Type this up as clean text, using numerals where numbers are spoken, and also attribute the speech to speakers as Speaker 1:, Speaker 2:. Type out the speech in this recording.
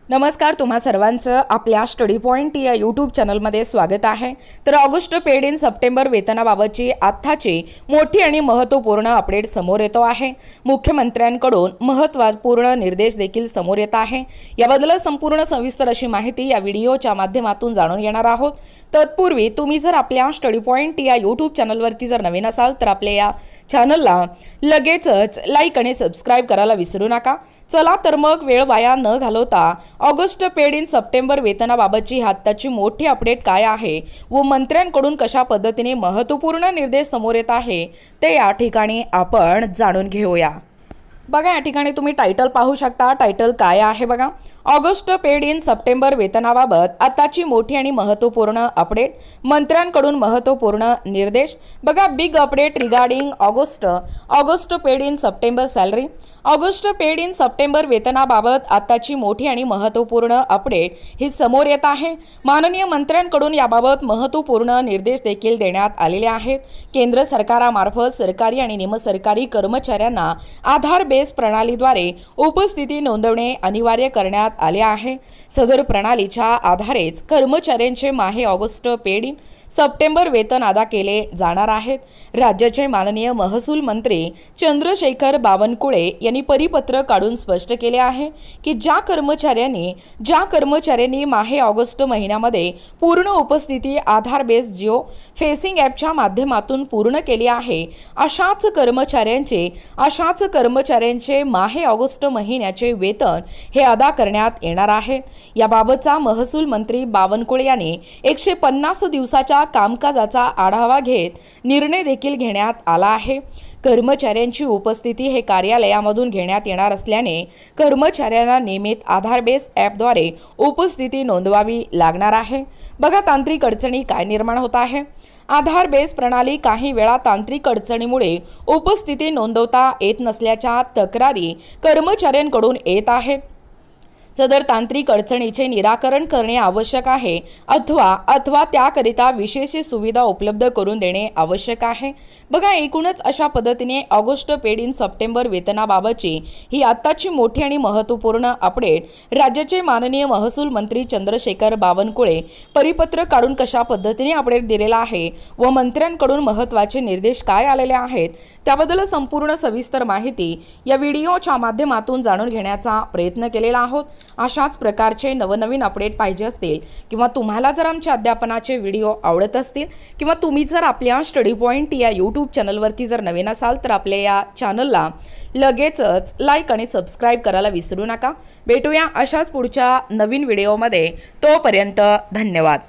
Speaker 1: नमस्कार, तुम्हा सर्वांचं आपल्या स्टडी पॉइंट या यूट्यूब चॅनलमध्ये स्वागत आहे। तर ऑगस्ट पेड इन सप्टेंबर वेतनाबाबतची आत्ताची मोठी आणि महत्त्वपूर्ण अपडेट समोर येतो आहे। मुख्यमंत्र्यांकडून महत्त्वपूर्ण निर्देश देखील समोर येत आहे। याबद्दल संपूर्ण सविस्तर अशी माहिती या व्हिडिओच्या माध्यमातून जाणून घेणार आहोत। तत्पूर्वी तुम्ही जर आपल्या स्टडी पॉइंट या यूट्यूब चॅनलवरती जर नवीन असाल तर आपल्या या चॅनलला लगेचच लाईक आणि सबस्क्राइब करायला विसरू नका। चला तर मग वेळ वाया न घालवता ऑगस्ट पेड इन सप्टेंबर वेतनाबाबतची आत्ताची मोठी अपडेट काय आहे व मंत्र्यांकडून कशा पद्धतीने महत्त्वपूर्ण निर्देश समोर येत आहे ते या ठिकाणी आपण जाणून घेऊया। बघा, या ठिकाणी तुम्ही टायटल पाहू शकता। टायटल काय आहे बघा, ऑगस्ट पेड इन सप्टेंबर वेतनाबाबत आताची मोठी आणि महत्त्वपूर्ण अपडेट, मंत्र्यांकडून महत्त्वपूर्ण निर्देश। बघा, big update regarding August paid in September salary. August paid in September वेतनाबाबत आताची मोठी आणि महत्त्वपूर्ण अपडेट ही समोर येत आहे। माननीय मंत्र्यांकडून याबाबत महत्त्वपूर्ण निर्देश देखील देण्यात आलेले आहेत। केंद्र सरकारामार्फत सरकारी आणि निमसरकारी कर्मचाऱ्यांना आधार बेस प्रणालीद्वारे उपस्थिती नोंदवणे अनिवार्य करण्यात आले आहे। सदर प्रणालीच्या आधारेच कर्मचाऱ्यांचे माहे ऑगस्ट पेड इन सप्टेंबर वेतन अदा केले जाणार आहेत। राज्याचे माननीय महसूल मंत्री चंद्रशेखर बावनकुळे यांनी परिपत्र काढून स्पष्ट केले आहे की ज्या कर्मचाऱ्यांनी माहे ऑगस्ट महिन्यामध्ये पूर्ण उपस्थिती आधार बेस जिओ फेसिंग ॲपच्या माध्यमातून पूर्ण केली आहे, अशाच कर्मचाऱ्यांचे माहे ऑगस्ट महिन्याचे वेतन हे अदा करण्यात येणार आहे। याबाबतचा महसूल मंत्री बावनकुळे यांनी 150 दिवसाच्या कामकाजाचा आढावा घेत निर्णय देखील घेण्यात आला आहे। कर्मचाऱ्यांची उपस्थिती हे कार्यालयामधून घेण्यात येणार असल्याने कर्मचाऱ्यांना नियमित आधार बेस ॲपद्वारे उपस्थिती नोंदवावी लागणार आहे। बघा, तांत्रिक अडचणी काय निर्माण होत आहे। आधार बेस प्रणाली काही वेळा तांत्रिक अडचणीमुळे उपस्थिती नोंदवता येत नसल्याच्या तक्रारी कर्मचाऱ्यांकडून येत आहेत। सदर तांत्रिक अडचणीचे निराकरण करणे आवश्यक आहे अथवा त्याकरिता विशेष सुविधा उपलब्ध करून देणे आवश्यक आहे। बघा, एकूणच अशा पद्धतीने ऑगस्ट पेड इन सप्टेंबर वेतनाबाबतची ही आत्ताची मोठी आणि महत्त्वपूर्ण अपडेट राज्याचे माननीय महसूल मंत्री चंद्रशेखर बावनकुळे परिपत्र काढून कशा पद्धतीने अपडेट दिलेला आहे व मंत्र्यांकडून महत्त्वाचे निर्देश काय आलेले आहेत त्याबद्दल संपूर्ण सविस्तर माहिती या व्हिडिओच्या माध्यमातून जाणून घेण्याचा प्रयत्न केलेला आहोत। अशाच प्रकारचे नवनवीन अपडेट पाहिजे असतील किंवा तुम्हाला जर आमचे अध्यापनाचे व्हिडिओ आवडत असतील किंवा तुम्ही जर आपल्या स्टडी पॉइंट या यूट्यूब चॅनलवरती जर नवीन असाल तर आपल्या या चॅनलला लगेचच लाईक आणि सबस्क्राइब करायला विसरू नका। भेटूया अशाच पुढच्या नवीन व्हिडिओमध्ये, तोपर्यंत धन्यवाद।